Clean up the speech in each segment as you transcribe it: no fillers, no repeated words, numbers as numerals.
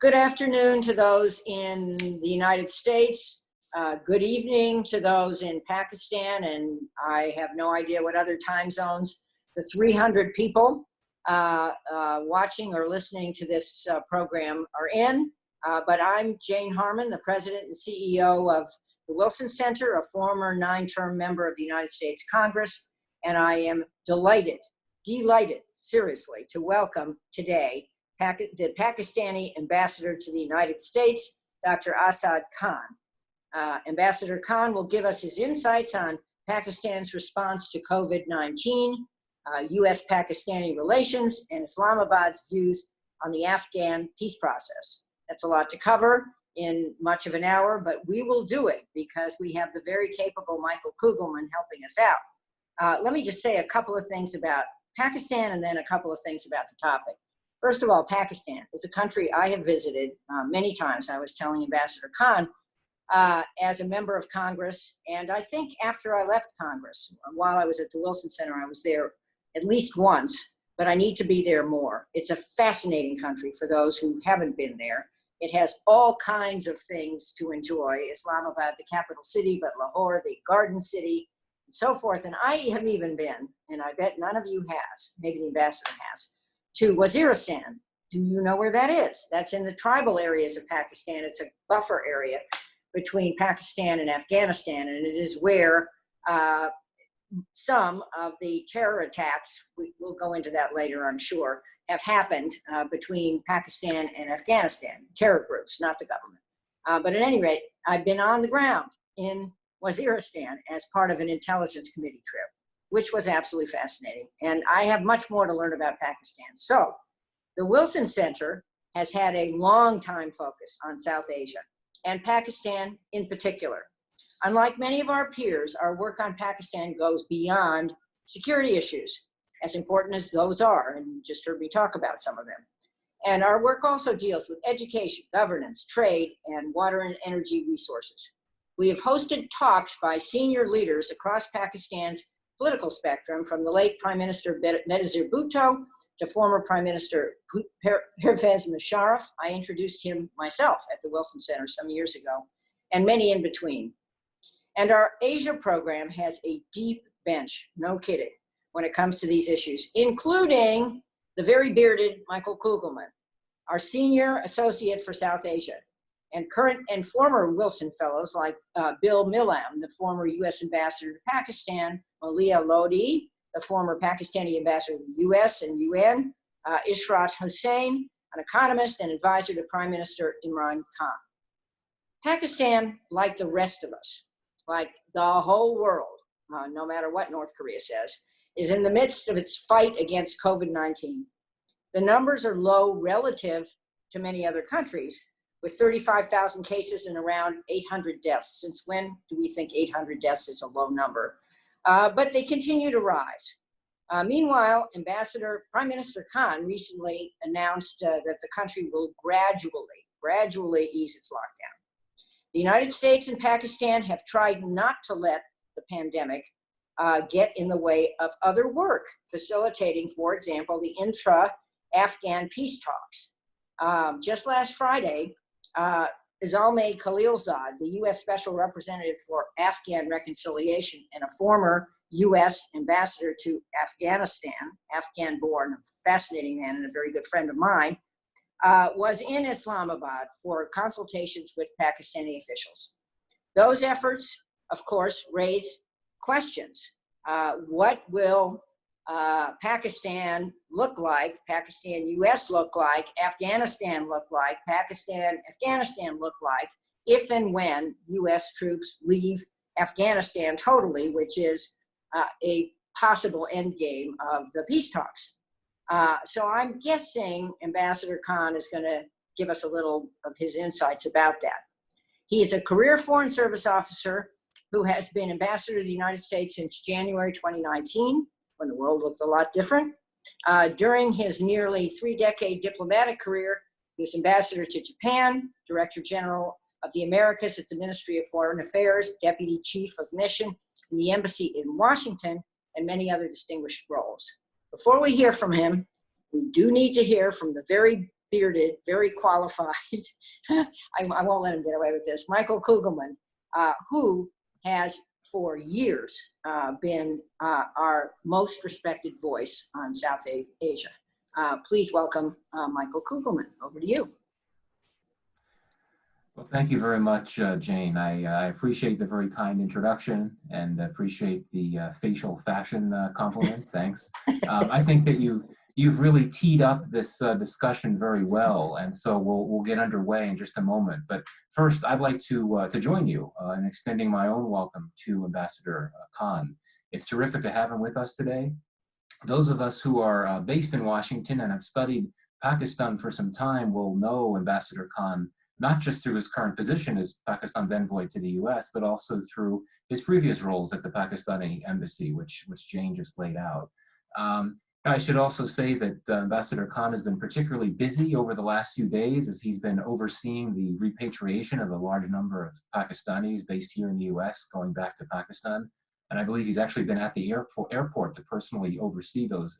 Good afternoon to those in the United States. Good evening to those in Pakistan, and I have no idea what other time zones the 300 people watching or listening to this program are in. But I'm Jane Harmon, the President and CEO of the Wilson Center, a former 9-term member of the United States Congress, and I am delighted, seriously, to welcome today the Pakistani ambassador to the United States, Dr. Asad Khan. Ambassador Khan will give us his insights on Pakistan's response to COVID-19, U.S.-Pakistani relations, and Islamabad's views on the Afghan peace process. That's a lot to cover in much of an hour, but we will do it because we have the very capable Michael Kugelman helping us out. Let me just say a couple of things about Pakistan and then a couple of things about the topic. First of all, Pakistan is a country I have visited many times. I was telling Ambassador Khan as a member of Congress, and I think after I left Congress, while I was at the Wilson Center, I was there at least once, but I need to be there more. It's a fascinating country for those who haven't been there. It has all kinds of things to enjoy. Islamabad, the capital city, but Lahore, the garden city, and so forth. And I have even been, and I bet none of you has, maybe the ambassador has, to Waziristan. Do you know where that is? That's in the tribal areas of Pakistan. It's a buffer area between Pakistan and Afghanistan, and it is where some of the terror attacks, we'll go into that later, I'm sure, have happened between Pakistan and Afghanistan, terror groups, not the government. But at any rate, I've been on the ground in Waziristan as part of an intelligence committee trip, which was absolutely fascinating. And I have much more to learn about Pakistan. So the Wilson Center has had a long time focus on South Asia and Pakistan in particular. Unlike many of our peers, our work on Pakistan goes beyond security issues, as important as those are, and you just heard me talk about some of them. And our work also deals with education, governance, trade, and water and energy resources. We have hosted talks by senior leaders across Pakistan's political spectrum, from the late Prime Minister Benazir Bhutto to former Prime Minister Pervez Musharraf. I introduced him myself at the Wilson Center some years ago, and many in between. And our Asia program has a deep bench, no kidding, when it comes to these issues, including the very bearded Michael Kugelman, our senior associate for South Asia, and current and former Wilson fellows like Bill Milam, the former U.S. ambassador to Pakistan, Malia Lodi, the former Pakistani ambassador to the U.S. and UN, Ishrat Hussain, an economist and advisor to Prime Minister Imran Khan. Pakistan, like the rest of us, like the whole world, no matter what North Korea says, is in the midst of its fight against COVID-19. The numbers are low relative to many other countries, with 35,000 cases and around 800 deaths. Since when do we think 800 deaths is a low number? But they continue to rise. Meanwhile, Prime Minister Khan recently announced that the country will gradually ease its lockdown. The United States and Pakistan have tried not to let the pandemic get in the way of other work, facilitating, for example, the intra-Afghan peace talks. Just last Friday, Zalmay Khalilzad, the U.S. Special Representative for Afghan Reconciliation and a former U.S. ambassador to Afghanistan, Afghan-born, a fascinating man and a very good friend of mine, was in Islamabad for consultations with Pakistani officials. Those efforts, of course, raise questions. What will Pakistan look like, Pakistan-US look like, Afghanistan look like, Pakistan-Afghanistan look like, if and when US troops leave Afghanistan totally, which is a possible endgame of the peace talks. So I'm guessing Ambassador Khan is going to give us a little of his insights about that. He is a career Foreign Service officer who has been ambassador to the United States since January 2019, when the world looked a lot different. During his nearly 3-decade diplomatic career, he was ambassador to Japan, Director General of the Americas at the Ministry of Foreign Affairs, Deputy Chief of Mission in the Embassy in Washington, and many other distinguished roles. Before we hear from him, we do need to hear from the very bearded, very qualified, I won't let him get away with this, Michael Kugelman, who has for years been our most respected voice on South Asia. Please welcome Michael Kugelman. Over to you. Well, thank you very much, Jane. I appreciate the very kind introduction and appreciate the facial fashion compliment. Thanks. I think that you've really teed up this discussion very well, and so we'll get underway in just a moment. But first, I'd like to join you in extending my own welcome to Ambassador Khan. It's terrific to have him with us today. Those of us who are based in Washington and have studied Pakistan for some time will know Ambassador Khan not just through his current position as Pakistan's envoy to the US, but also through his previous roles at the Pakistani embassy, which Jane just laid out. I should also say that Ambassador Khan has been particularly busy over the last few days as he's been overseeing the repatriation of a large number of Pakistanis based here in the US going back to Pakistan. And I believe he's actually been at the airport to personally oversee those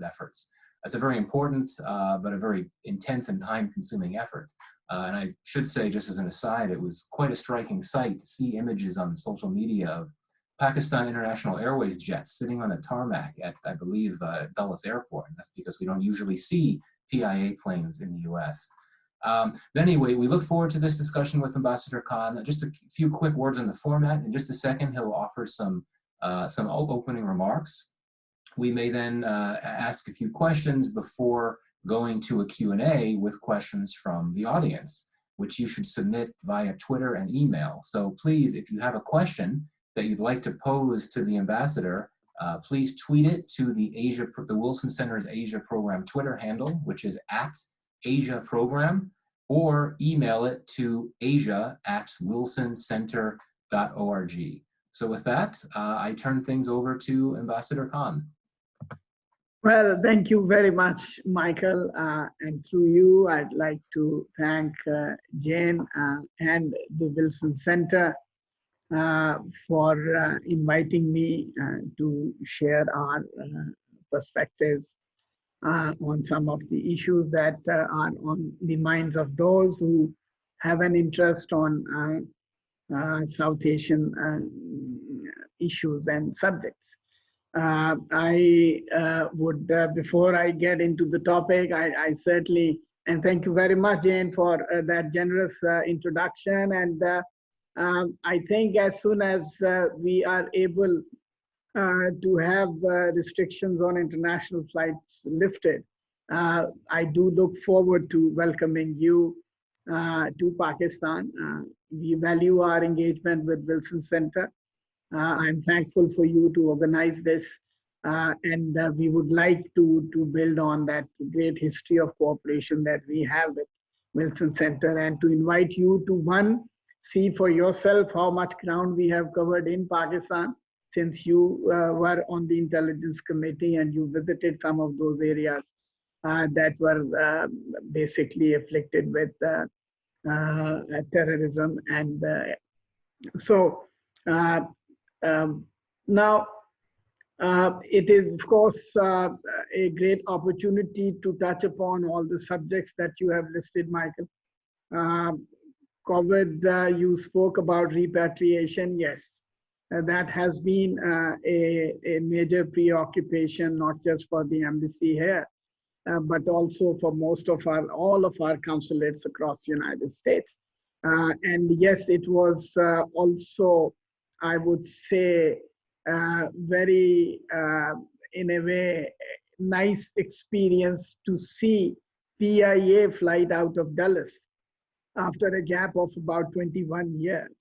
efforts. That's a very important, but a very intense and time-consuming effort. And I should say, just as an aside, it was quite a striking sight to see images on social media of Pakistan International Airways jets sitting on a tarmac at, I believe, Dulles Airport. And that's because we don't usually see PIA planes in the US. But anyway, we look forward to this discussion with Ambassador Khan. Just a few quick words on the format. In just a second, he'll offer some opening remarks. We may then ask a few questions before going to a Q&A with questions from the audience, which you should submit via Twitter and email. So please, if you have a question that you'd like to pose to the ambassador, please tweet it to the Wilson Center's Asia Program Twitter handle, which is @AsiaProgram, or email it to asia@wilsoncenter.org. So with that, I turn things over to Ambassador Khan. Well, thank you very much, Michael. And through you, I'd like to thank Jane and the Wilson Center for inviting me to share our perspectives on some of the issues that are on the minds of those who have an interest on South Asian issues and subjects. I would, before I get into the topic, I certainly, and thank you very much, Jane, for that generous introduction. And I think as soon as we are able to have restrictions on international flights lifted, I do look forward to welcoming you to Pakistan. We value our engagement with Wilson Center. I'm thankful for you to organize this, and we would like to build on that great history of cooperation that we have with Wilson Center, and to invite you to, one, see for yourself how much ground we have covered in Pakistan, since you were on the Intelligence Committee and you visited some of those areas that were basically afflicted with terrorism. And so now it is, of course, a great opportunity to touch upon all the subjects that you have listed, Michael. COVID, you spoke about repatriation. Yes, that has been a major preoccupation, not just for the embassy here, but also for all of our consulates across the United States. And yes, it was also, I would say, very, in a way, nice experience to see PIA flight out of Dulles after a gap of about 21 years.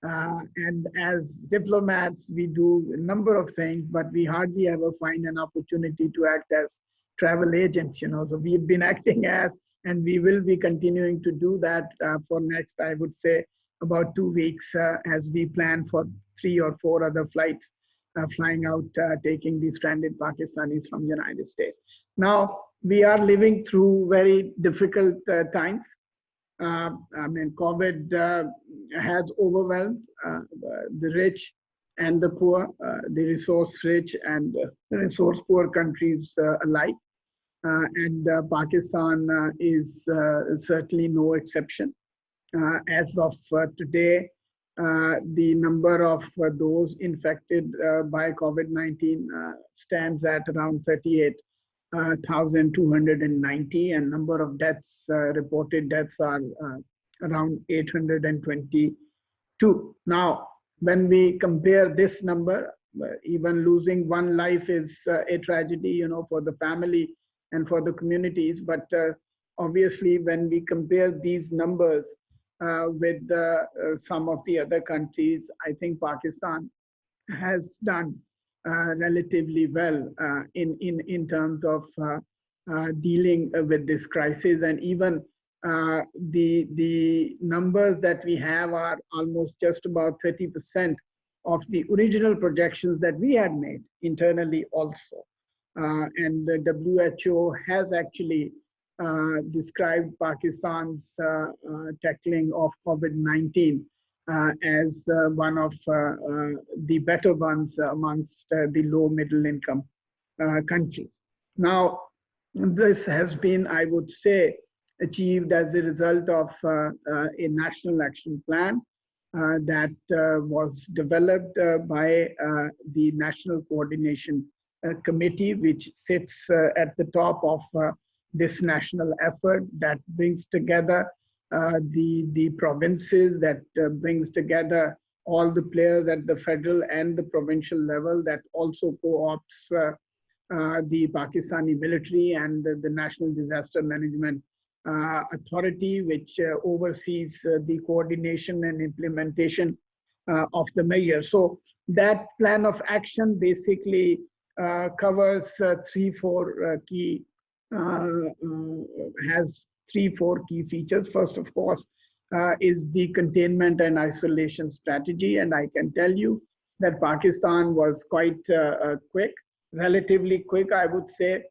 And as diplomats, we do a number of things, but we hardly ever find an opportunity to act as travel agents, So we've been acting as, and we will be continuing to do that for next, I would say, about 2 weeks as we plan for 3 or 4 other flights flying out, taking the stranded Pakistanis from the United States. Now, we are living through very difficult times. I mean, COVID has overwhelmed the rich and the poor, the resource rich and the resource poor countries alike. and Pakistan is certainly no exception. As of today, the number of those infected by COVID-19 stands at around 38,290, and number of deaths, reported deaths, are around 822. Now, when we compare this number, even losing one life is a tragedy, for the family and for the communities. But obviously, when we compare these numbers with some of the other countries, I think Pakistan has done relatively well in terms of dealing with this crisis. And even the numbers that we have are almost just about 30% of the original projections that we had made internally also. And the WHO has actually described Pakistan's tackling of COVID-19 as one of the better ones amongst the low middle income countries. Now, this has been, I would say, achieved as a result of a national action plan that was developed by the National Coordination Committee, which sits at the top of this national effort that brings together the provinces, that brings together all the players at the federal and the provincial level, that also co-opts the Pakistani military and the National Disaster Management Authority, which oversees the coordination and implementation of the measures. So that plan of action basically covers has three, four key features. First, of course, is the containment and isolation strategy. And I can tell you that Pakistan was quite quick, relatively quick, I would say,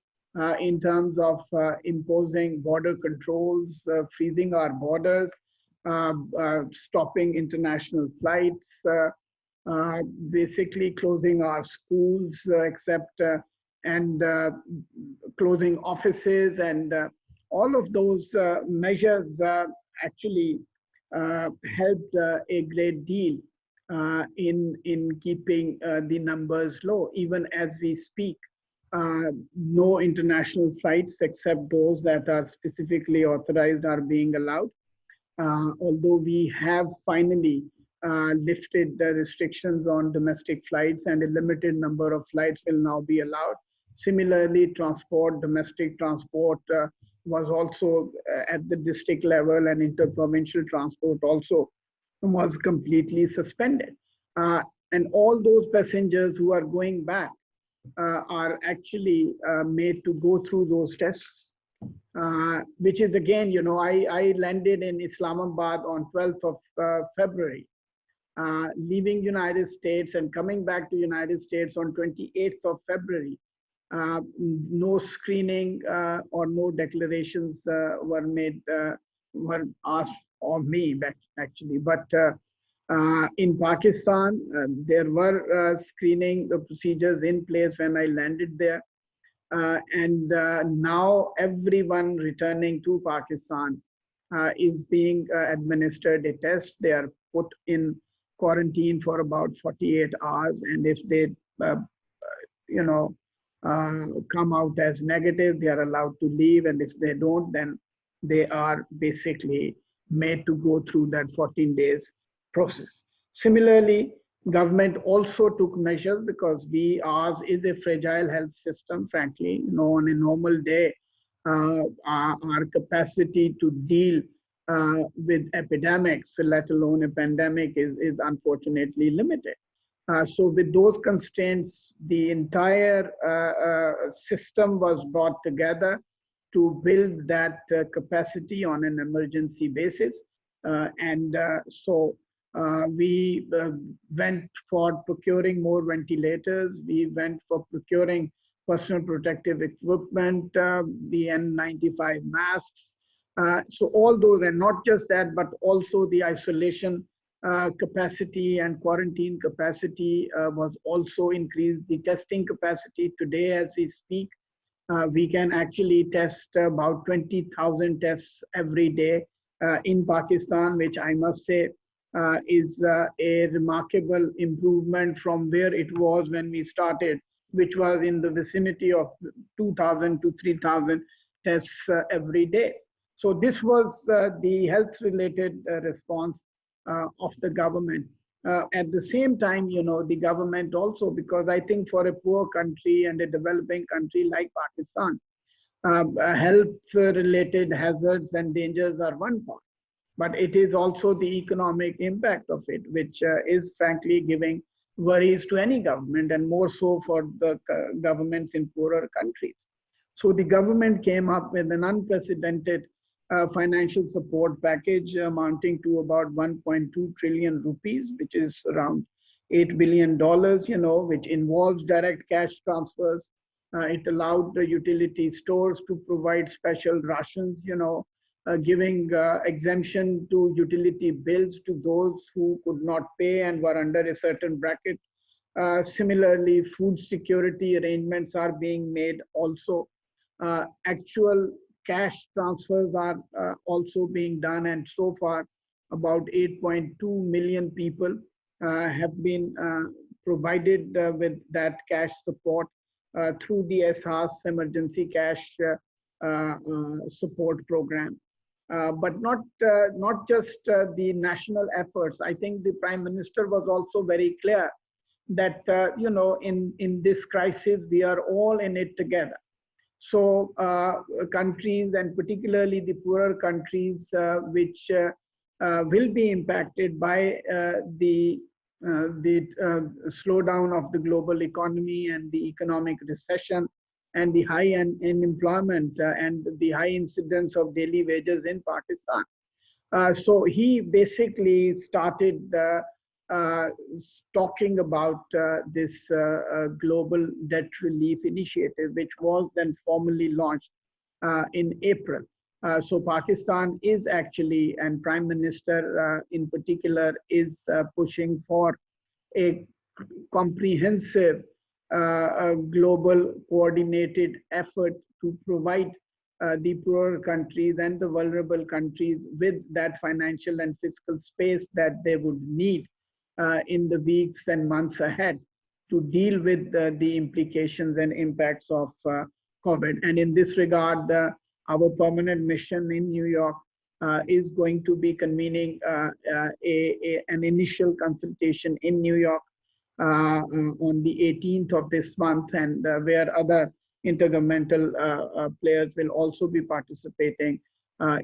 in terms of imposing border controls, freezing our borders, stopping international flights, basically closing our schools, except and closing offices, and all of those measures actually helped a great deal in keeping the numbers low. Even as we speak, no international flights except those that are specifically authorized are being allowed. Although we have finally lifted the restrictions on domestic flights, and a limited number of flights will now be allowed. Similarly, domestic transport was also at the district level, and interprovincial transport also was completely suspended. And all those passengers who are going back are actually made to go through those tests, which is again, I landed in Islamabad on 12th of February, leaving United States and coming back to United States on 28th of February. No screening or no declarations were asked of me, actually. But in Pakistan, there were screening procedures in place when I landed there. And now everyone returning to Pakistan is being administered a test. They are put in quarantine for about 48 hours. And if they, come out as negative, they are allowed to leave. And if they don't, then they are basically made to go through that 14 days process. Similarly, government also took measures, because ours is a fragile health system, frankly. On a normal day, our capacity to deal with epidemics, let alone a pandemic, is unfortunately limited. So with those constraints, the entire system was brought together to build that capacity on an emergency basis. So we went for procuring more ventilators. We went for procuring personal protective equipment, the N95 masks. So all those, and not just that, but also the isolation capacity and quarantine capacity was also increased. The testing capacity today, as we speak, We can actually test about 20,000 tests every day in Pakistan, which I must say is a remarkable improvement from where it was when we started, which was in the vicinity of 2,000 to 3,000 tests every day. So this was the health-related response of the government. At the same time, the government also, because I think for a poor country and a developing country like Pakistan, health-related hazards and dangers are one part, but it is also the economic impact of it, which is frankly giving worries to any government, and more so for the governments in poorer countries. So the government came up with an unprecedented financial support package amounting to about 1.2 trillion rupees, which is around $8 billion, which involves direct cash transfers. It allowed the utility stores to provide special rations, giving exemption to utility bills to those who could not pay and were under a certain bracket. Similarly, food security arrangements are being made also. Actual cash transfers are also being done, and so far about 8.2 million people have been provided with that cash support through the SARS emergency cash support program. But not just the national efforts. I think the Prime Minister was also very clear that in this crisis we are all in it together. So countries, and particularly the poorer countries, which will be impacted by the slowdown of the global economy and the economic recession and the high unemployment and the high incidence of daily wages in Pakistan. So he basically started talking about this global debt relief initiative, which was then formally launched in April. So Pakistan is actually, and Prime Minister in particular, is pushing for a comprehensive global coordinated effort to provide the poorer countries and the vulnerable countries with that financial and fiscal space that they would need in the weeks and months ahead to deal with the implications and impacts of COVID. And in this regard, our permanent mission in New York is going to be convening an initial consultation in New York on the 18th of this month, and where other intergovernmental players will also be participating,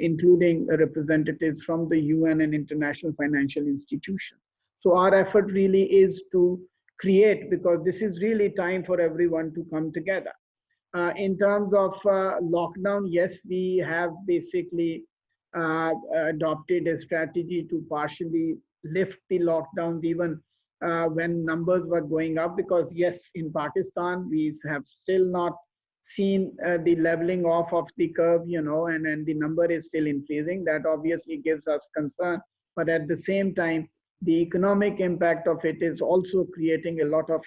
including representatives from the UN and international financial institutions. So our effort really is to create, because this is really time for everyone to come together. In terms of lockdown, yes, we have basically adopted a strategy to partially lift the lockdowns even when numbers were going up, because yes, in Pakistan, we have still not seen the leveling off of the curve, and the number is still increasing. That obviously gives us concern, but at the same time, the economic impact of it is also creating a lot of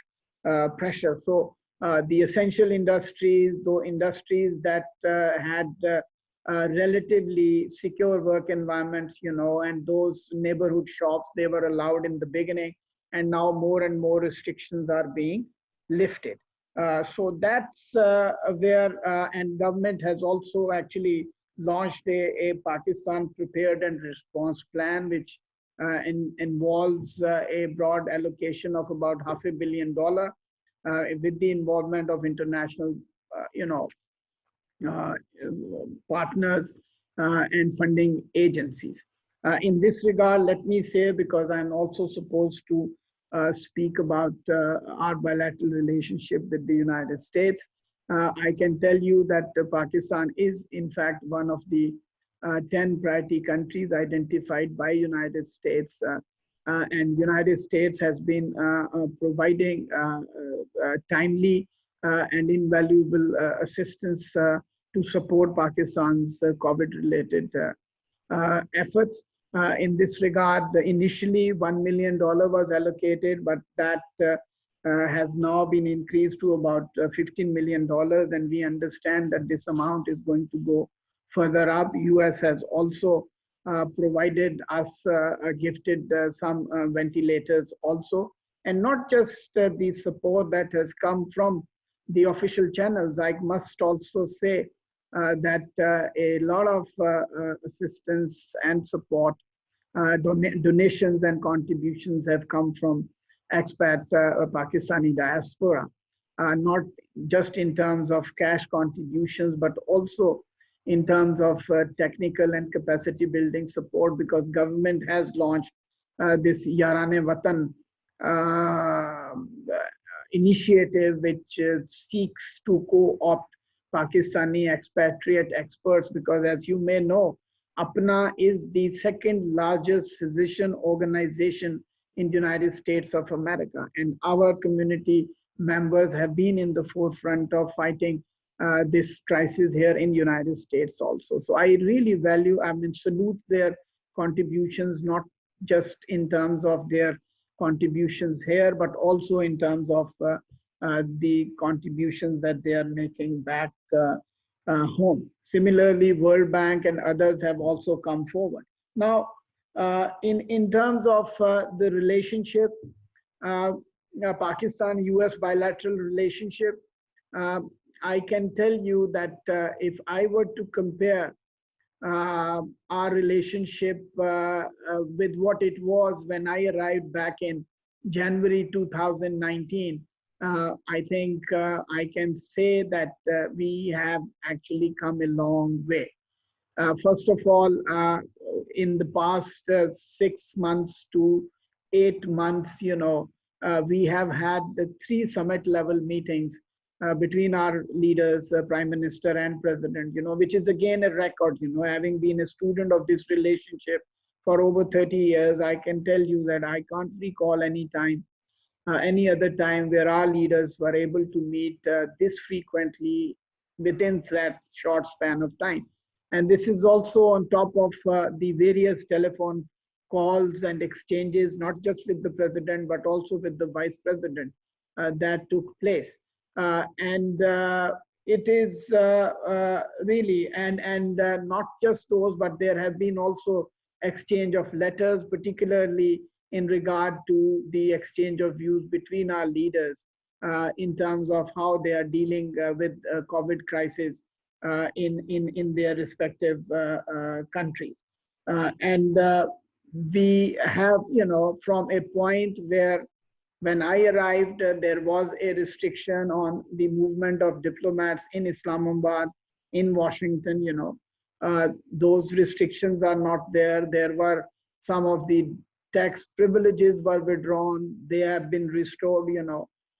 pressure. So the essential industries, though industries that had relatively secure work environments, and those neighborhood shops, they were allowed in the beginning, and now more and more restrictions are being lifted. So that's where, and government has also actually launched a Pakistan Prepared and Response Plan, which involves a broad allocation of about $500 million with the involvement of international, partners and funding agencies. In this regard, let me say, because I'm also supposed to speak about our bilateral relationship with the United States, I can tell you that Pakistan is in fact one of the 10 priority countries identified by United States, and United States has been providing timely and invaluable assistance to support Pakistan's COVID-related efforts. In this regard, initially $1 million was allocated, but that has now been increased to about $15 million, and we understand that this amount is going to go further up. US has also provided us, gifted some ventilators also, and not just the support that has come from the official channels. I must also say that a lot of assistance and support, donations and contributions have come from expat Pakistani diaspora, not just in terms of cash contributions, but also in terms of technical and capacity building support, because government has launched this Yarane Watan initiative, which seeks to co-opt Pakistani expatriate experts, because as you may know, APNA is the second largest physician organization in the United States of America. And our community members have been in the forefront of fighting this crisis here in the United States also. So I really value, salute their contributions, not just in terms of their contributions here, but also in terms of the contributions that they are making back home. Similarly, World Bank and others have also come forward. Now, in terms of the relationship, Pakistan-US bilateral relationship, I can tell you that if I were to compare our relationship with what it was when I arrived back in January 2019, I think I can say that we have actually come a long way. First of all, in the past 6 months to 8 months, we have had the 3 summit level meetings between our leaders, Prime Minister and President, which is again a record, having been a student of this relationship for over 30 years, I can tell you that I can't recall any other time where our leaders were able to meet this frequently within that short span of time. And this is also on top of the various telephone calls and exchanges, not just with the president, but also with the vice president that took place. And it is really, and not just those, but there have been also exchange of letters, particularly in regard to the exchange of views between our leaders in terms of how they are dealing with COVID crisis in their respective countries. And we have, from a point where when I arrived, there was a restriction on the movement of diplomats in Islamabad, in Washington, those restrictions are not there. There were some of the tax privileges were withdrawn. They have been restored,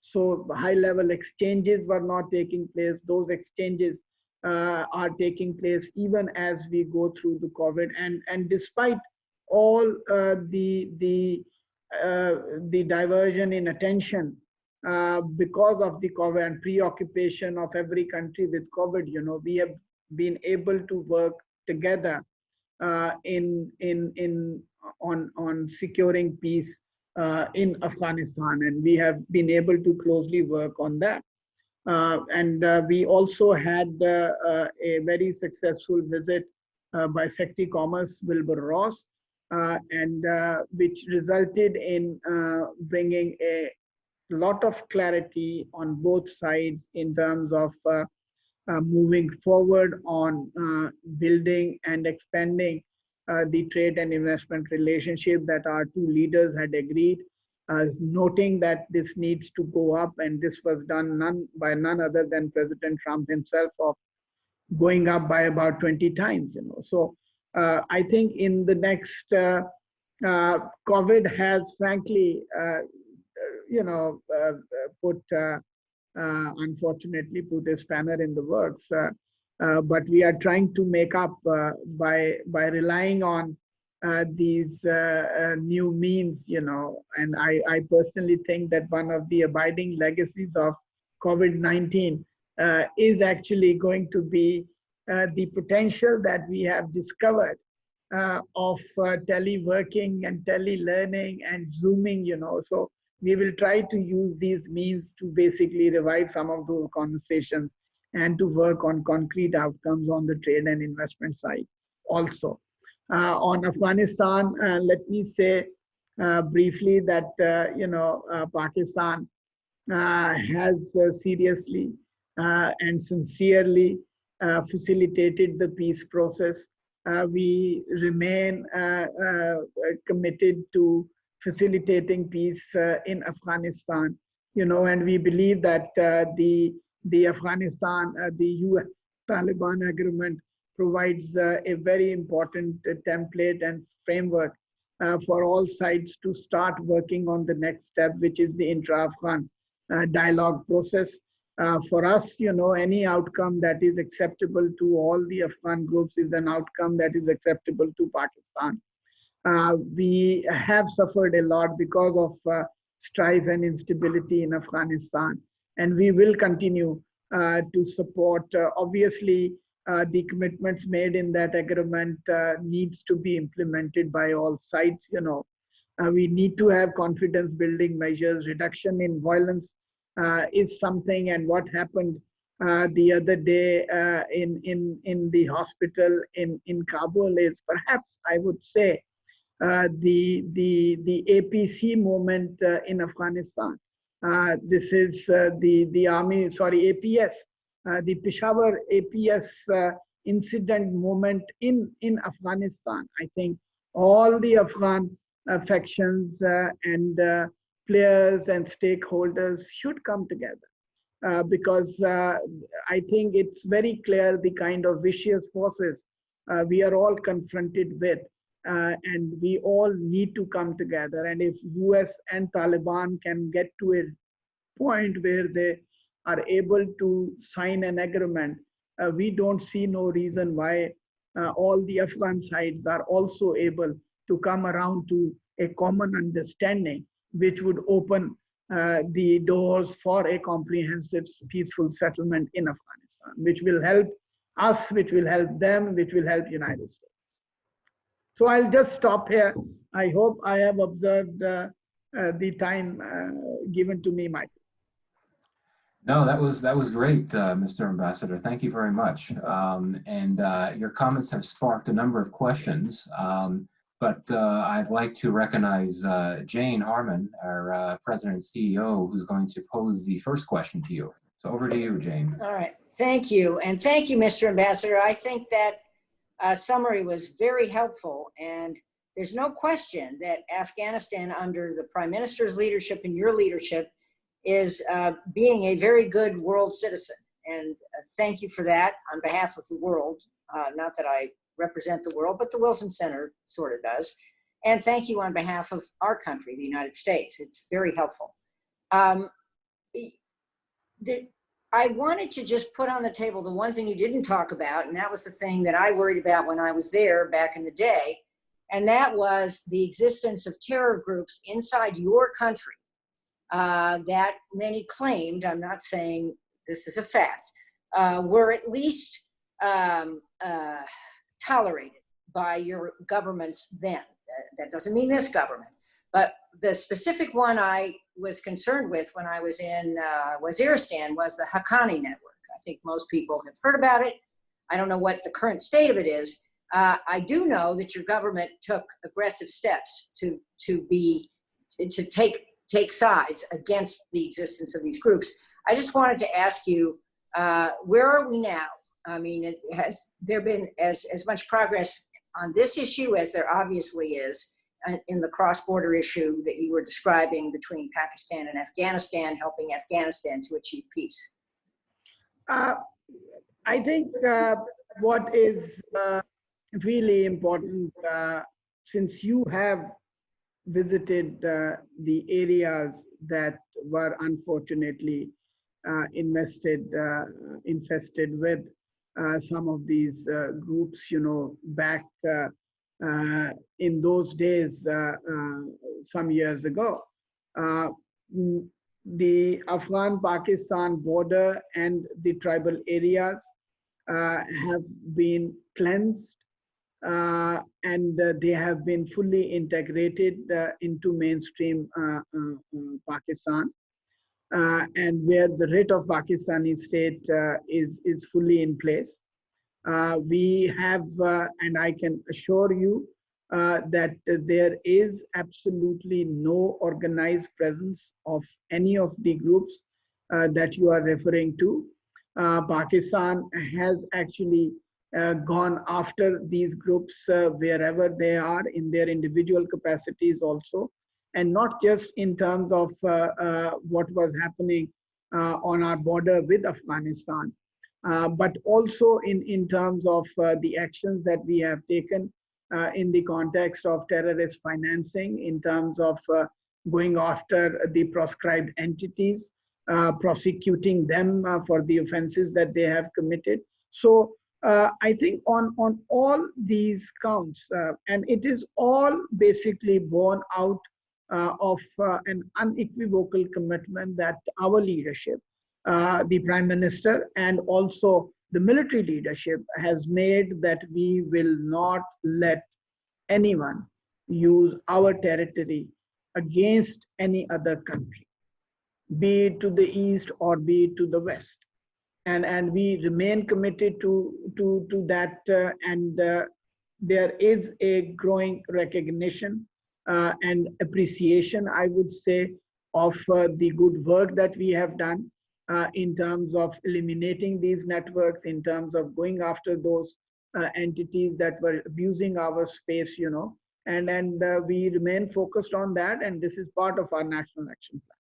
so high level exchanges were not taking place. Those exchanges are taking place even as we go through the COVID. And despite all the diversion in attention because of the COVID and preoccupation of every country with COVID, we have been able to work together on securing peace in Afghanistan, and we have been able to closely work on that. And we also had a very successful visit by Secretary of Commerce Wilbur Ross, and which resulted in bringing a lot of clarity on both sides in terms of moving forward on building and expanding the trade and investment relationship that our 2 leaders had agreed, noting that this needs to go up, and this was done by none other than President Trump himself, of going up by about 20 times. So I think in the next, COVID has frankly, unfortunately put a spanner in the works. But we are trying to make up by relying on these new means, and I personally think that one of the abiding legacies of COVID-19 is actually going to be the potential that we have discovered of teleworking and telelearning and Zooming, So we will try to use these means to basically revive some of those conversations and to work on concrete outcomes on the trade and investment side also. On Afghanistan, let me say briefly that Pakistan has seriously and sincerely facilitated the peace process. We remain committed to facilitating peace in Afghanistan, and we believe that the Afghanistan, the US Taliban agreement provides a very important template and framework for all sides to start working on the next step, which is the intra-Afghan dialogue process. For us, any outcome that is acceptable to all the Afghan groups is an outcome that is acceptable to Pakistan. We have suffered a lot because of strife and instability in Afghanistan, and we will continue to support. Obviously, the commitments made in that agreement needs to be implemented by all sides. We need to have confidence building measures. Reduction in violence is something, and what happened the other day in the hospital in Kabul is perhaps, I would say, the APC movement in Afghanistan. This is the army, sorry, APS, the Peshawar APS incident moment in Afghanistan. I think all the Afghan factions and players and stakeholders should come together because I think it's very clear the kind of vicious forces we are all confronted with. And we all need to come together. And if US and Taliban can get to a point where they are able to sign an agreement, we don't see no reason why all the Afghan sides are also able to come around to a common understanding, which would open the doors for a comprehensive peaceful settlement in Afghanistan, which will help us, which will help them, which will help United States. So I'll just stop here. I hope I have observed the time given to me, Michael. No, that was great, Mr. Ambassador. Thank you very much. Your comments have sparked a number of questions, but I'd like to recognize Jane Harman, our President and CEO, who's going to pose the first question to you. So over to you, Jane. All right. Thank you. And thank you, Mr. Ambassador. I think that summary was very helpful, and there's no question that Afghanistan, under the Prime Minister's leadership and your leadership, is being a very good world citizen. And thank you for that on behalf of the world. Not that I represent the world, but the Wilson Center sort of does. And thank you on behalf of our country, the United States. It's very helpful. I wanted to just put on the table the one thing you didn't talk about, and that was the thing that I worried about when I was there back in the day, and that was the existence of terror groups inside your country that many claimed, I'm not saying this is a fact, were at least tolerated by your governments then. That doesn't mean this government, but the specific one I was concerned with when I was in Waziristan was the Haqqani network. I think most people have heard about it. I don't know what the current state of it is. I do know that your government took aggressive steps to take sides against the existence of these groups. I just wanted to ask you, where are we now? I mean, has there been as much progress on this issue as there obviously is in the cross-border issue that you were describing between Pakistan and Afghanistan, helping Afghanistan to achieve peace? I think what is really important, since you have visited the areas that were unfortunately infested with some of these groups, back in those days, some years ago. The Afghan-Pakistan border and the tribal areas have been cleansed. and they have been fully integrated into mainstream Pakistan, and where the writ of Pakistani state is fully in place. We have, and I can assure you that there is absolutely no organized presence of any of the groups that you are referring to. Pakistan has actually gone after these groups wherever they are in their individual capacities also, and not just in terms of what was happening on our border with Afghanistan, but also in terms of the actions that we have taken in the context of terrorist financing, in terms of going after the proscribed entities, prosecuting them for the offenses that they have committed. So I think on all these counts, and it is all basically born out of an unequivocal commitment that our leadership, the Prime Minister and also the military leadership has made, that we will not let anyone use our territory against any other country, be it to the east or be it to the west. And we remain committed to that, and there is a growing recognition and appreciation, I would say, of the good work that we have done in terms of eliminating these networks, in terms of going after those entities that were abusing our space, and we remain focused on that, and this is part of our national action plan.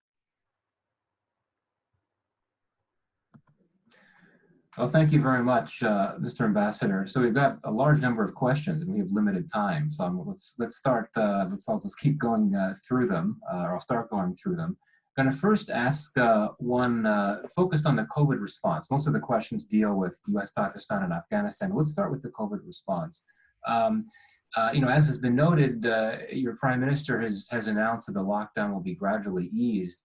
Well, thank you very much, Mr. Ambassador. So we've got a large number of questions, and we have limited time. So let's start. I'll just keep going through them, or I'll start going through them. I'm going to first ask one focused on the COVID response. Most of the questions deal with U.S., Pakistan, and Afghanistan. Let's start with the COVID response. As has been noted, your Prime Minister has announced that the lockdown will be gradually eased.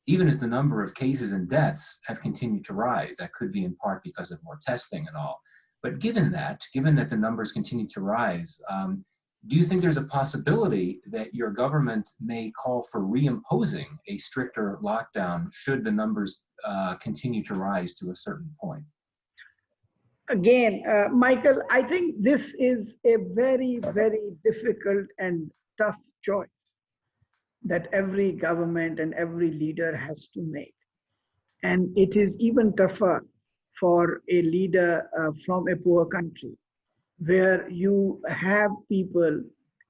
Even as the number of cases and deaths have continued to rise. That could be in part because of more testing and all. But given that the numbers continue to rise, do you think there's a possibility that your government may call for reimposing a stricter lockdown should the numbers continue to rise to a certain point? Again, Michael, I think this is a very, very difficult and tough choice that every government and every leader has to make. And it is even tougher for a leader from a poor country, where you have people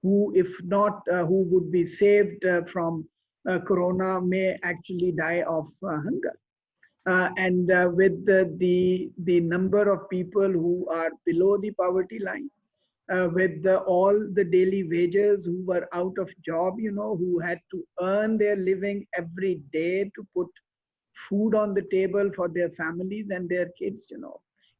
who, if not, who would be saved from corona, may actually die of hunger. And with the number of people who are below the poverty line, with all the daily wages, who were out of job, who had to earn their living every day to put food on the table for their families and their kids,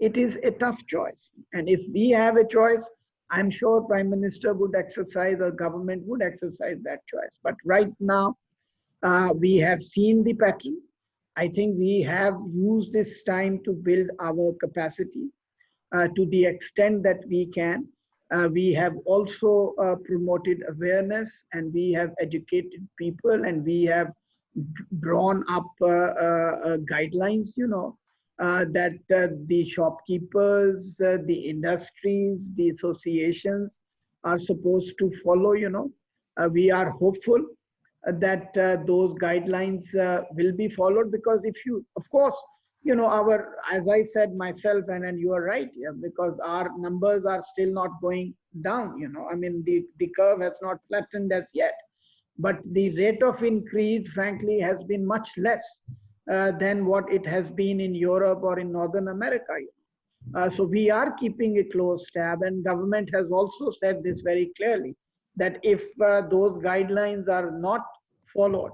it is a tough choice. And if we have a choice, I'm sure Prime Minister would exercise, or government would exercise that choice. But right now, we have seen the pattern. I think we have used this time to build our capacity to the extent that we can. We have also promoted awareness, and we have educated people, and we have drawn up guidelines, that the shopkeepers, the industries, the associations are supposed to follow. We are hopeful that those guidelines will be followed, because if you, of course, as I said myself, and you are right, because our numbers are still not going down, I mean, the curve has not flattened as yet, but the rate of increase, frankly, has been much less than what it has been in Europe or in Northern America. So we are keeping a close tab, and government has also said this very clearly, that if those guidelines are not followed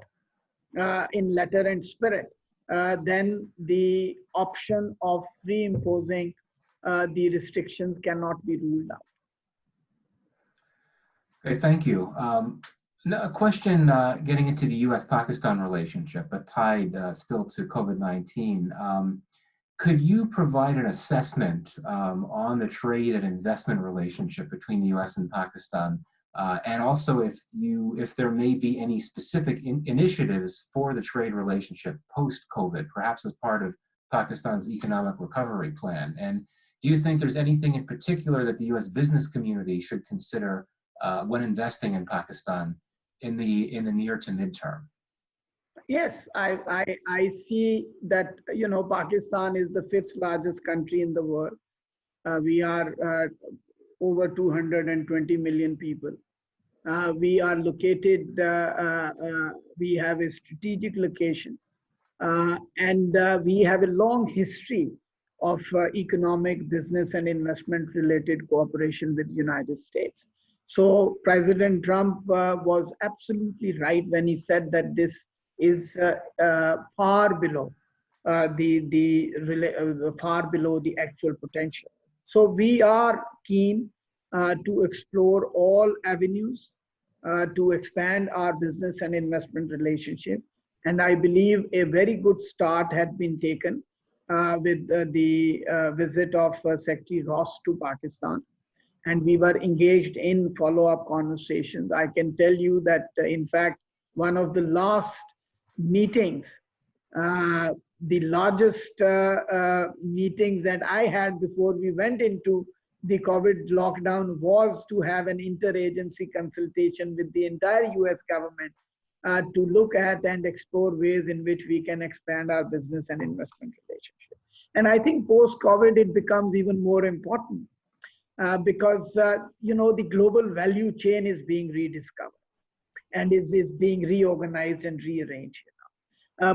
in letter and spirit, then the option of reimposing the restrictions cannot be ruled out. Okay, thank you. Now a question getting into the U.S.-Pakistan relationship, but tied still to COVID-19. Could you provide an assessment on the trade and investment relationship between the U.S. and Pakistan, and also if there may be any specific initiatives for the trade relationship post-COVID, perhaps as part of Pakistan's economic recovery plan? And do you think there's anything in particular that the U.S. business community should consider when investing in Pakistan in the near to midterm? Yes, I see that, you know, Pakistan is the fifth largest country in the world. We are over 220 million people. We are located, we have a strategic location, and we have a long history of economic, business, and investment related cooperation with the United States. So President Trump was absolutely right when he said that this is far below far below the actual potential. So we are keen to explore all avenues to expand our business and investment relationship. And I believe a very good start had been taken with the visit of Secretary Ross to Pakistan. And we were engaged in follow-up conversations. I can tell you that, in fact, one of the last meetings, the largest meetings that I had before we went into the COVID lockdown was to have an interagency consultation with the entire US government to look at and explore ways in which we can expand our business and investment relationship. And I think post-COVID, it becomes even more important because, you know, the global value chain is being rediscovered and is being reorganized and rearranged.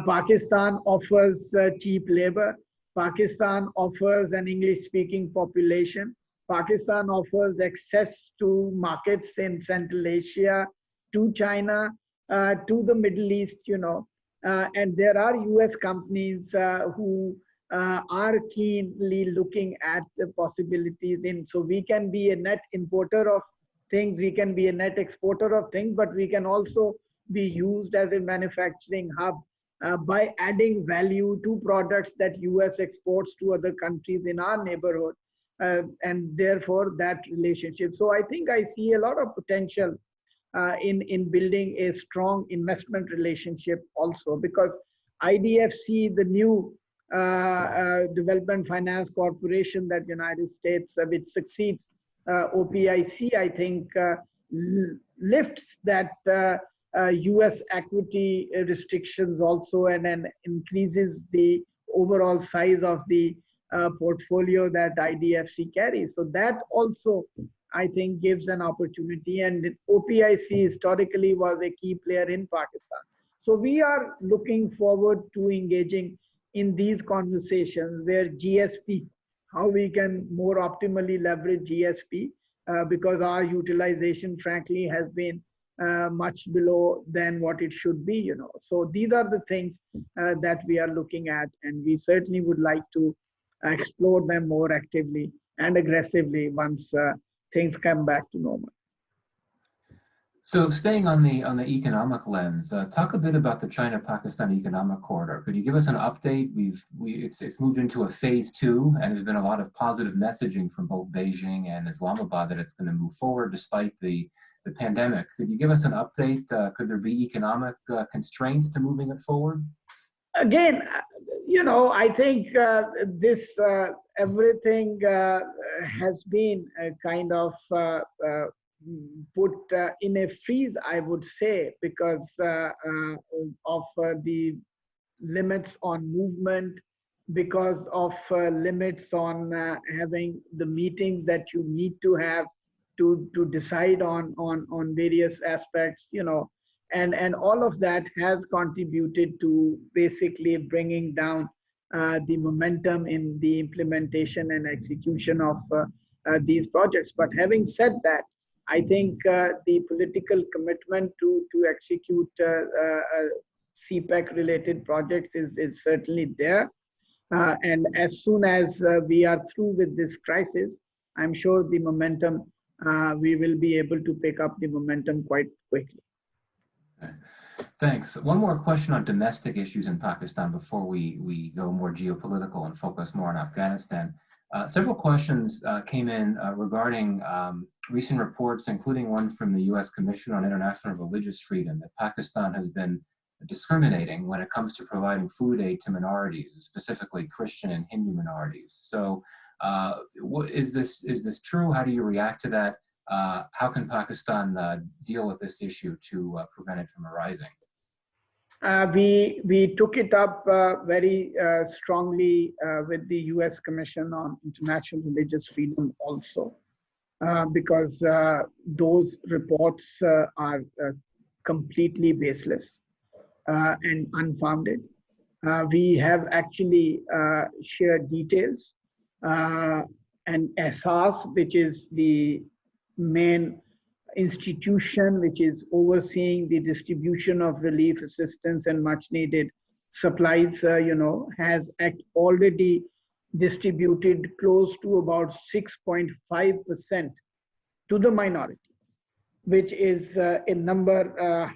Pakistan offers cheap labor. Pakistan offers an English-speaking population. Pakistan offers access to markets in Central Asia, to China, to the Middle East, you know. And there are US companies who are keenly looking at the possibilities in, so we can be a net importer of things, we can be a net exporter of things, but we can also be used as a manufacturing hub by adding value to products that US exports to other countries in our neighborhood, and therefore that relationship. So I think I see a lot of potential in building a strong investment relationship also, because IDFC, the new Development Finance Corporation that United States, which succeeds OPIC, I think lifts that US equity restrictions also, and then increases the overall size of the portfolio that IDFC carries. So that also, I think, gives an opportunity. And OPIC historically was a key player in Pakistan. So we are looking forward to engaging in these conversations where GSP, how we can more optimally leverage GSP, because our utilization, frankly, has been much below than what it should be, you know. So these are the things that we are looking at, and we certainly would like to explore them more actively and aggressively once things come back to normal. So staying on the economic lens, talk a bit about the China-Pakistan economic corridor. Could you give us an update? It's moved into a phase 2, and there's been a lot of positive messaging from both Beijing and Islamabad that it's going to move forward despite the pandemic. Could you give us an update? Could there be economic constraints to moving it forward? Again, you know, I think this everything has been kind of put in a freeze, I would say, because of the limits on movement, because of limits on having the meetings that you need to have to decide on various aspects, you know, and all of that has contributed to basically bringing down the momentum in the implementation and execution of these projects. But having said that, I think the political commitment to execute CPEC related projects is certainly there. And as soon as we are through with this crisis, I'm sure the momentum, we will be able to pick up the momentum quite quickly. Thanks. One more question on domestic issues in Pakistan before we go more geopolitical and focus more on Afghanistan. Several questions came in regarding recent reports, including one from the U.S. Commission on International Religious Freedom, that Pakistan has been discriminating when it comes to providing food aid to minorities, specifically Christian and Hindu minorities. So is this true? How do you react to that? How can Pakistan deal with this issue to prevent it from arising? We took it up very strongly with the U.S. Commission on International Religious Freedom also, because those reports are completely baseless and unfounded. We have actually shared details, and Asad, which is the main institution which is overseeing the distribution of relief assistance and much needed supplies, has already distributed close to about 6.5% to the minority, which is a number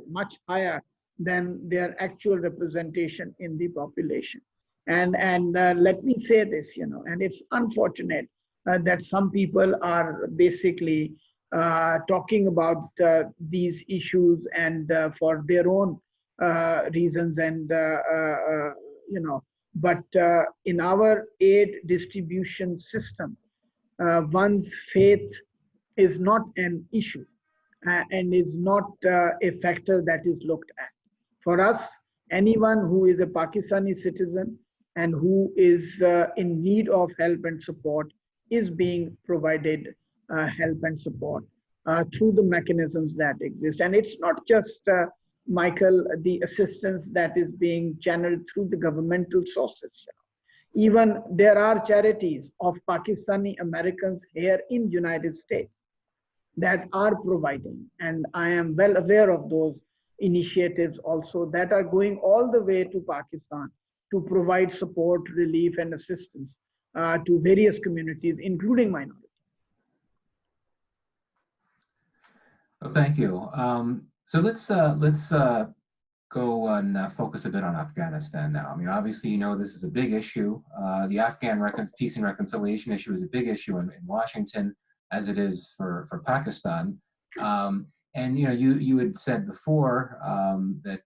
much higher than their actual representation in the population. And let me say this, and it's unfortunate that some people are basically talking about these issues and for their own reasons, and but in our aid distribution system, one's faith is not an issue and is not a factor that is looked at. For us, anyone who is a Pakistani citizen and who is in need of help and support is being provided help and support through the mechanisms that exist. And it's not just, Michael, the assistance that is being channeled through the governmental sources. Even there are charities of Pakistani Americans here in the United States that are providing, and I am well aware of those initiatives also that are going all the way to Pakistan to provide support, relief, and assistance to various communities, including minorities. Well, thank you. So let's go and focus a bit on Afghanistan now. I mean, obviously, this is a big issue. The Afghan peace and reconciliation issue is a big issue in Washington, as it is for Pakistan. And you had said before that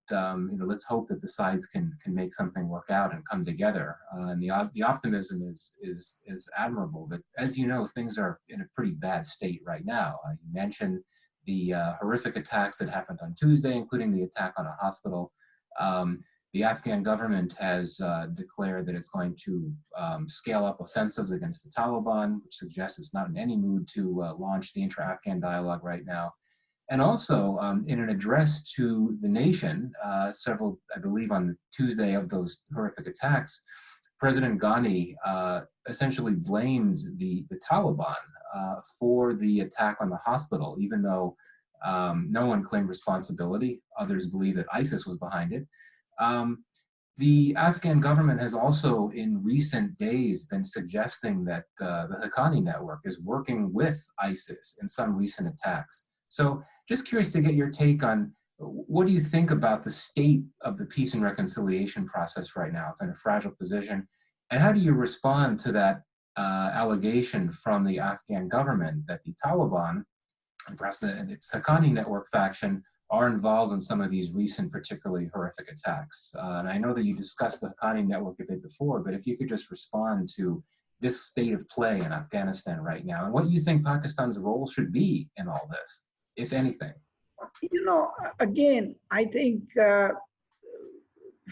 let's hope that the sides can make something work out and come together. And the optimism is admirable. But as you know, things are in a pretty bad state right now. You mentioned the horrific attacks that happened on Tuesday, including the attack on a hospital. The Afghan government has declared that it's going to scale up offensives against the Taliban, which suggests it's not in any mood to launch the intra-Afghan dialogue right now. And also, in an address to the nation, I believe on Tuesday of those horrific attacks, President Ghani essentially blamed the Taliban for the attack on the hospital, even though no one claimed responsibility. Others believe that ISIS was behind it. The Afghan government has also, in recent days, been suggesting that the Haqqani network is working with ISIS in some recent attacks. So just curious to get your take on what do you think about the state of the peace and reconciliation process right now? It's in a fragile position. And how do you respond to that allegation from the Afghan government that the Taliban, and perhaps its Haqqani network faction, are involved in some of these recent particularly horrific attacks? And I know that you discussed the Haqqani network a bit before, but if you could just respond to this state of play in Afghanistan right now and what you think Pakistan's role should be in all this, if anything. Again, I think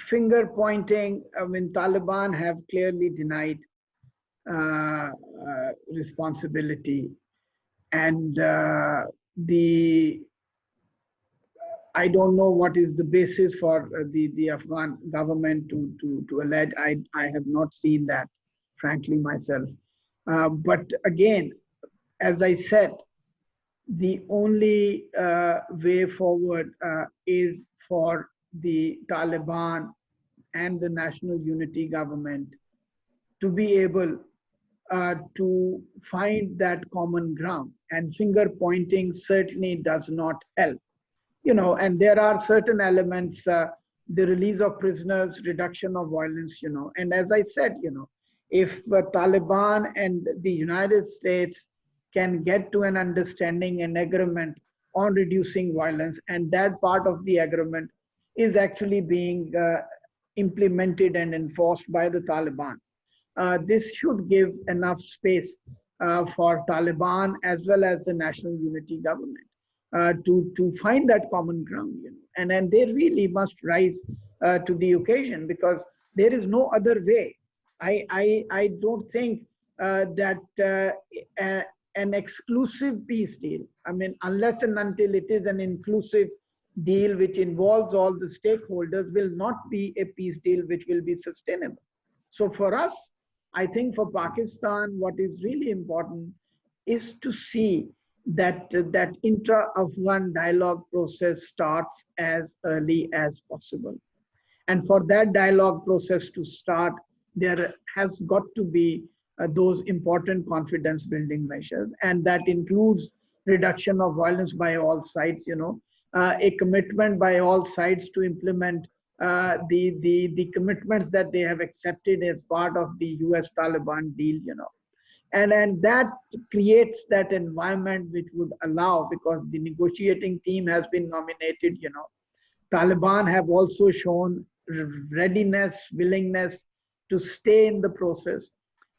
finger pointing, Taliban have clearly denied responsibility, and I don't know what is the basis for the Afghan government to allege. I have not seen that, frankly, myself. But again, as I said, the only way forward is for the Taliban and the National Unity Government to be able to find that common ground. And finger pointing certainly does not help. and there are certain elements, the release of prisoners, reduction of violence, and as I said, if Taliban and the United States can get to an understanding and agreement on reducing violence, and that part of the agreement is actually being implemented and enforced by the Taliban. This should give enough space for Taliban as well as the national unity government to find that common ground, and then they really must rise to the occasion, because there is no other way. I don't think that an exclusive peace deal, I mean, unless and until it is an inclusive deal which involves all the stakeholders, will not be a peace deal which will be sustainable. So for us, I think for Pakistan, what is really important is to see that that intra-Afghan dialogue process starts as early as possible. And for that dialogue process to start, there has got to be those important confidence building measures. And that includes reduction of violence by all sides, a commitment by all sides to implement the commitments that they have accepted as part of the US-Taliban deal, And that creates that environment which would allow, because the negotiating team has been nominated, Taliban have also shown readiness, willingness to stay in the process,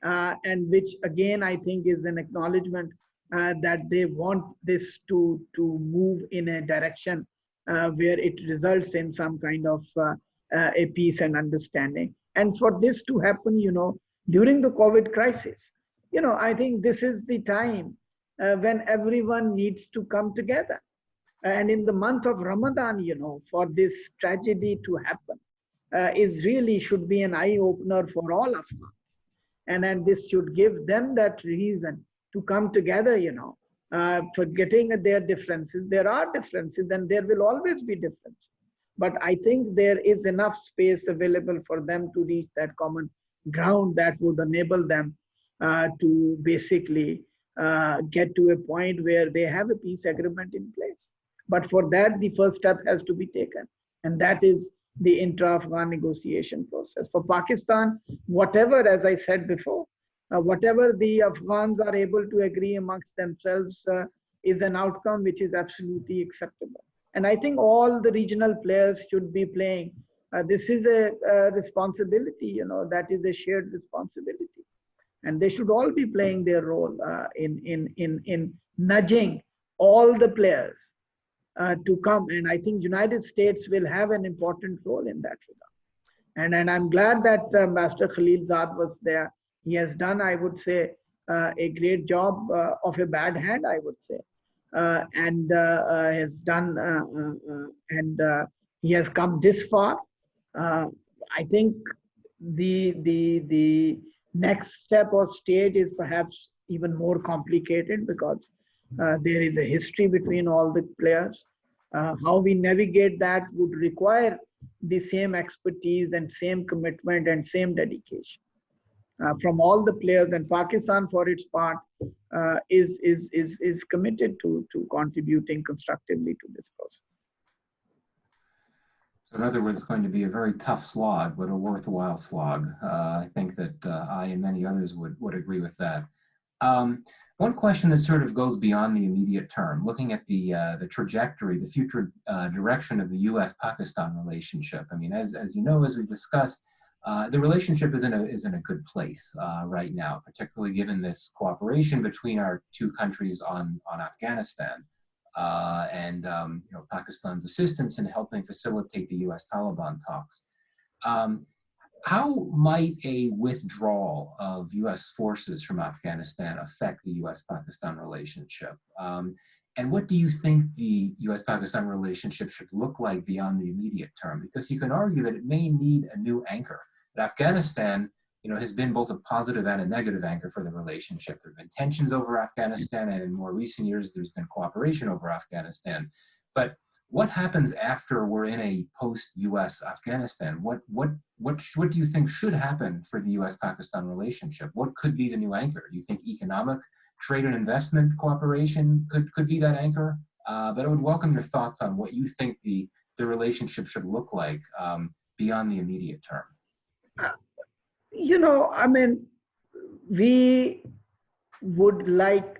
and which again, I think is an acknowledgement that they want this to move in a direction where it results in some kind of a peace and understanding. And for this to happen, during the COVID crisis, I think this is the time when everyone needs to come together. And in the month of Ramadan, for this tragedy to happen, is really should be an eye opener for all Afghans. And then this should give them that reason to come together, forgetting their differences. There are differences and there will always be differences. But I think there is enough space available for them to reach that common ground that would enable them to basically get to a point where they have a peace agreement in place. But for that, the first step has to be taken. And that is the intra-Afghan negotiation process. For Pakistan, whatever, as I said before, whatever the Afghans are able to agree amongst themselves is an outcome which is absolutely acceptable. And I think all the regional players should be playing. This is a responsibility, that is a shared responsibility. And they should all be playing their role in nudging all the players to come. And I think United States will have an important role in that regard. And I'm glad that Master Khalilzad was there. He has done, I would say, a great job of a bad hand, I would say. And has done, and he has come this far. I think the next step or stage is perhaps even more complicated, because there is a history between all the players. How we navigate that would require the same expertise and same commitment and same dedication from all the players. And Pakistan, for its part, is committed to contributing constructively to this process. So in other words, it's going to be a very tough slog, but a worthwhile slog. I think that I and many others would agree with that. One question that sort of goes beyond the immediate term, looking at the trajectory, the future direction of the U.S.-Pakistan relationship. I mean, as you know, as we discussed, the relationship is in a good place right now, particularly given this cooperation between our two countries on Afghanistan and Pakistan's assistance in helping facilitate the U.S.-Taliban talks. How might a withdrawal of U.S. forces from Afghanistan affect the U.S.-Pakistan relationship? And what do you think the U.S.-Pakistan relationship should look like beyond the immediate term? Because you can argue that it may need a new anchor. That Afghanistan, has been both a positive and a negative anchor for the relationship. There have been tensions over Afghanistan, and in more recent years, there's been cooperation over Afghanistan. But what happens after we're in a post-U.S. Afghanistan? What do you think should happen for the U.S.-Pakistan relationship? What could be the new anchor? Do you think economic, trade and investment cooperation could be that anchor? but I would welcome your thoughts on what you think the relationship should look like beyond the immediate term. I mean, we would like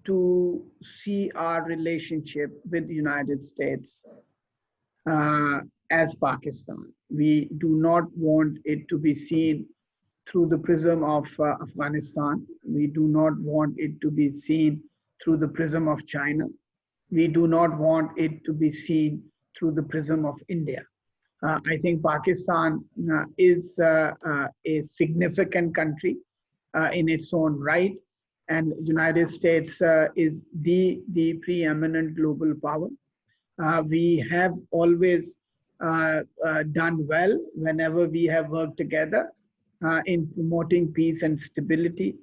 to see our relationship with the United States as Pakistan. We do not want it to be seen through the prism of Afghanistan. We do not want it to be seen through the prism of China. We do not want it to be seen through the prism of India. I think Pakistan is a significant country in its own right, and United States is the preeminent global power. We have always done well whenever we have worked together in promoting peace and stability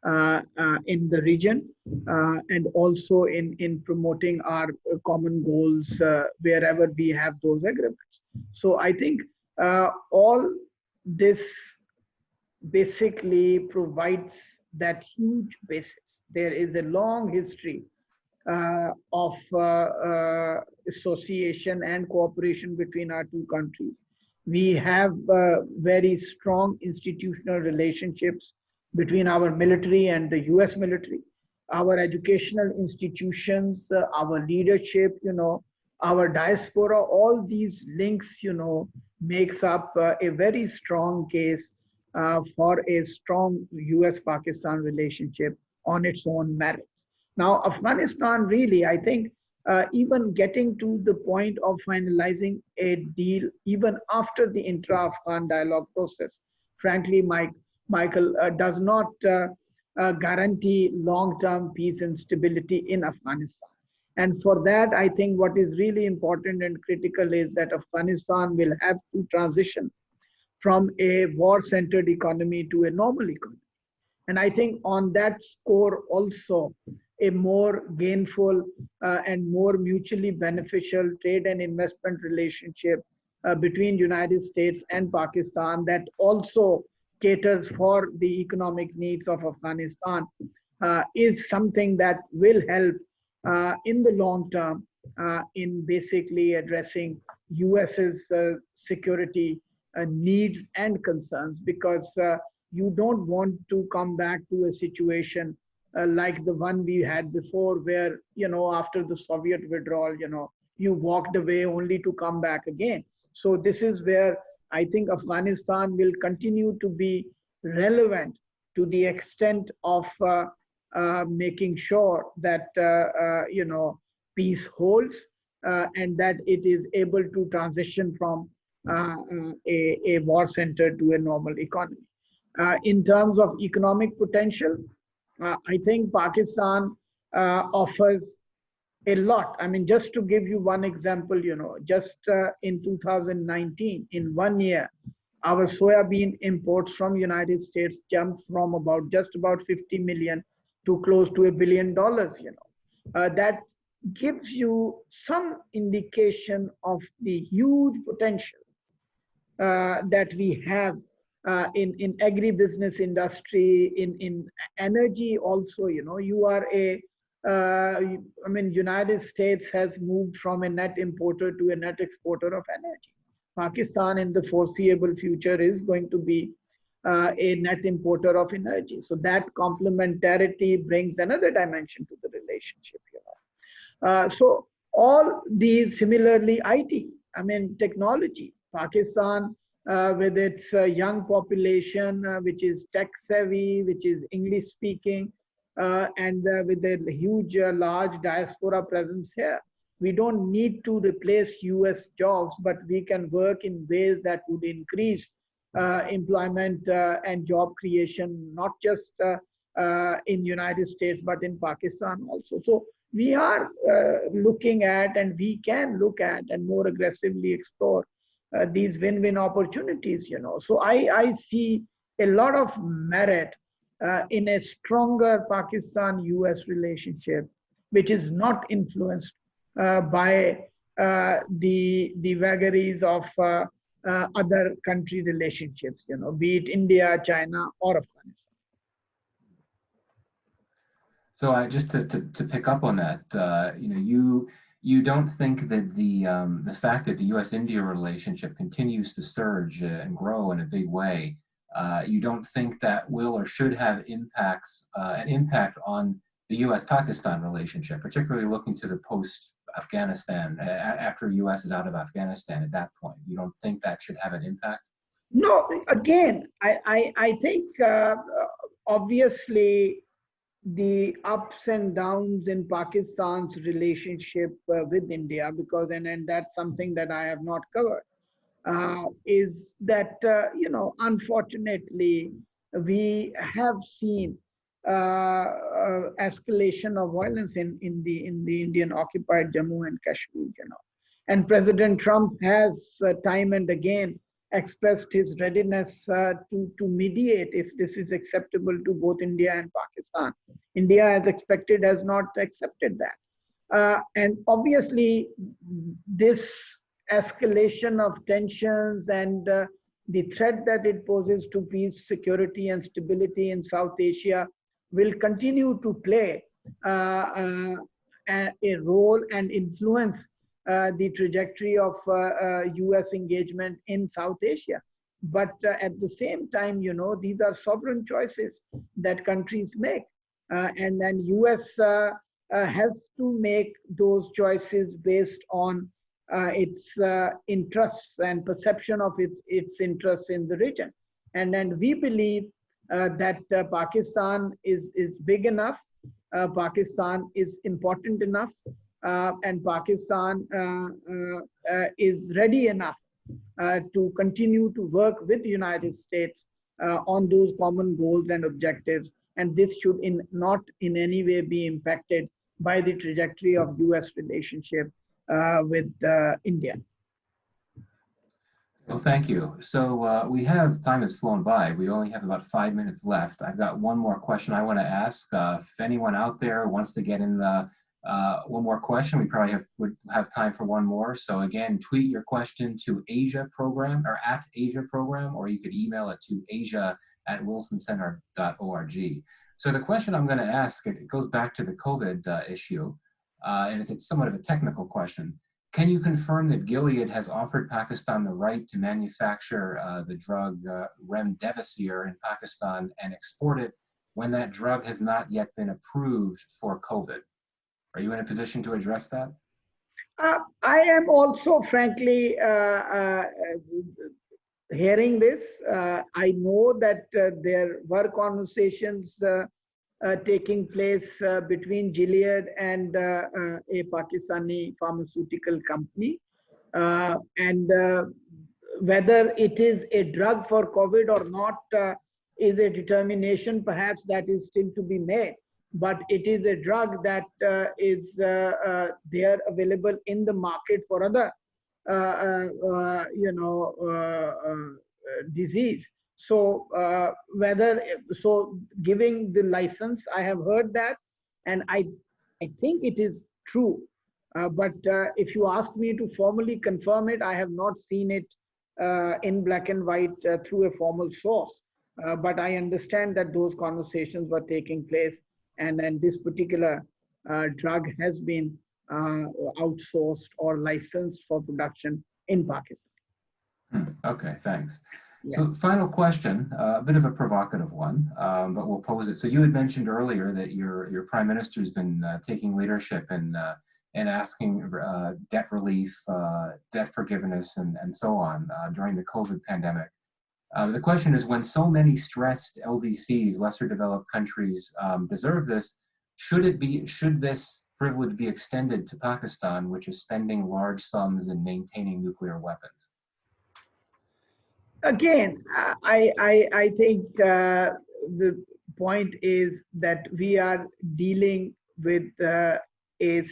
in the region, and also in promoting our common goals wherever we have those agreements. So I think all this basically provides that huge basis. There is a long history of association and cooperation between our two countries. We have very strong institutional relationships between our military and the US military, our educational institutions, our leadership, our diaspora, all these links, makes up a very strong case for a strong US-Pakistan relationship on its own merits. Now, Afghanistan really, I think, even getting to the point of finalizing a deal, even after the intra-Afghan dialogue process, frankly, Michael, does not guarantee long-term peace and stability in Afghanistan. And for that, I think what is really important and critical is that Afghanistan will have to transition from a war-centered economy to a normal economy. And I think on that score also, a more gainful and more mutually beneficial trade and investment relationship between United States and Pakistan that also caters for the economic needs of Afghanistan is something that will help in the long term in basically addressing US's security needs and concerns, because you don't want to come back to a situation like the one we had before, where, after the Soviet withdrawal, you walked away only to come back again. So this is where I think Afghanistan will continue to be relevant to the extent of making sure that, peace holds and that it is able to transition from a war-centered to a normal economy. In terms of economic potential, I think Pakistan offers a lot. I mean, just to give you one example, just in 2019, in 1 year, our soybean imports from United States jumped from just about 50 million to close to $1 billion. That gives you some indication of the huge potential that we have in agribusiness industry, in energy also. United States has moved from a net importer to a net exporter of energy. Pakistan in the foreseeable future is going to be a net importer of energy. So that complementarity brings another dimension to the relationship. So all these, similarly, IT, technology. Pakistan, with its young population, which is tech savvy, which is English speaking, and with a huge, large diaspora presence here, we don't need to replace US jobs, but we can work in ways that would increase employment and job creation, not just in United States, but in Pakistan also. So we are looking at, and we can look at and more aggressively explore these win-win opportunities. So I see a lot of merit in a stronger Pakistan-US relationship, which is not influenced by the vagaries of other country relationships, be it India, China, or Afghanistan. So I just to pick up on that, you don't think that the fact that the U.S.-India relationship continues to surge and grow in a big way, you don't think that will or should have an impact on the U.S.-Pakistan relationship, particularly looking to the post-Afghanistan, after U.S. is out of Afghanistan at that point? You don't think that should have an impact? No, again, I think obviously the ups and downs in Pakistan's relationship with India, because, and that's something that I have not covered, is that, unfortunately, we have seen escalation of violence in the Indian occupied Jammu and Kashmir. And President Trump has time and again expressed his readiness to mediate if this is acceptable to both India and Pakistan. India, as expected, has not accepted that. And obviously, this escalation of tensions and the threat that it poses to peace, security, and stability in South Asia will continue to play a role and influence the trajectory of US engagement in South Asia. But at the same time, these are sovereign choices that countries make. And then US has to make those choices based on its interests and perception of its interests in the region. And then we believe that Pakistan is big enough, Pakistan is important enough, and Pakistan is ready enough to continue to work with the United States on those common goals and objectives. And this should not in any way be impacted by the trajectory of US relationship with India. Well, thank you. So time has flown by. We only have about 5 minutes left. I've got one more question I want to ask. If anyone out there wants to get in one more question, we probably would have time for one more. So again, tweet your question to Asia Program or at Asia Program, or you could email it to asia@wilsoncenter.org. So the question I'm going to ask, it goes back to the COVID issue, and it's somewhat of a technical question. Can you confirm that Gilead has offered Pakistan the right to manufacture the drug remdesivir in Pakistan and export it when that drug has not yet been approved for COVID? Are you in a position to address that? I am also, frankly, hearing this. I know that there were conversations taking place between Gilead and a Pakistani pharmaceutical company. And whether it is a drug for COVID or not is a determination perhaps that is still to be made. But it is a drug that is there available in the market for other, disease. So giving the license, I have heard that, and I think it is true. But if you ask me to formally confirm it, I have not seen it in black and white through a formal source. But I understand that those conversations were taking place, and then this particular drug has been outsourced or licensed for production in Pakistan. Okay, thanks. Yeah. So final question, a bit of a provocative one, but we'll pose it. So you had mentioned earlier that your prime minister has been taking leadership and asking debt relief, debt forgiveness, and so on during the COVID pandemic. The question is, when so many stressed LDCs, lesser developed countries, deserve this, should this privilege be extended to Pakistan, which is spending large sums in maintaining nuclear weapons? Again, I think the point is that we are dealing with a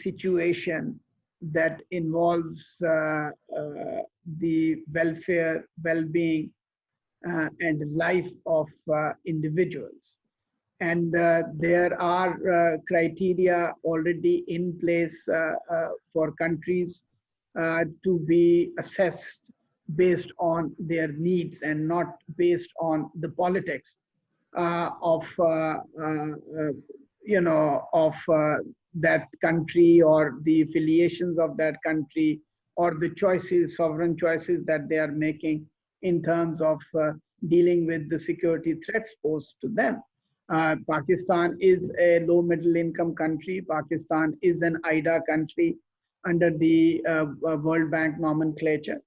situation that involves the welfare, well-being, and life of individuals. And there are criteria already in place for countries to be assessed based on their needs and not based on the politics of of that country or the affiliations of that country or the choices, sovereign choices that they are making in terms of dealing with the security threats posed to them. Pakistan is a low middle income country. Pakistan is an IDA country under the World Bank nomenclature,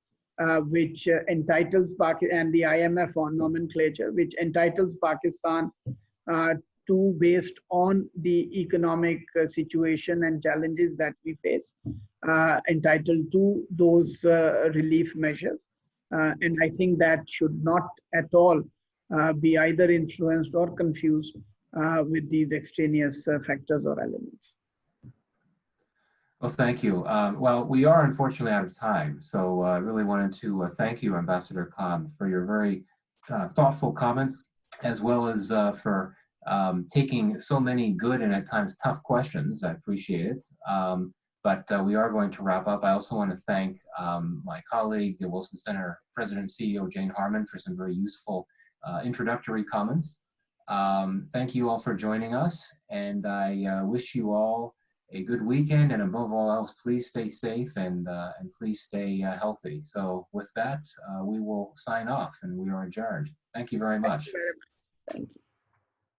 which entitles Pakistan, and the IMF on nomenclature, which entitles Pakistan to, based on the economic situation and challenges that we face, entitled to those relief measures. And I think that should not at all be either influenced or confused with these extraneous factors or elements. Well, thank you. Well, we are unfortunately out of time, so I really wanted to thank you, Ambassador Khan, for your very thoughtful comments, as well as for taking so many good and at times tough questions. I appreciate it. But we are going to wrap up. I also want to thank my colleague, the Wilson Center President and CEO, Jane Harman, for some very useful introductory comments. Thank you all for joining us, and I wish you all a good weekend, and above all else, please stay safe and please stay healthy. So with that, we will sign off and we are adjourned. Thank you very much. Thank you.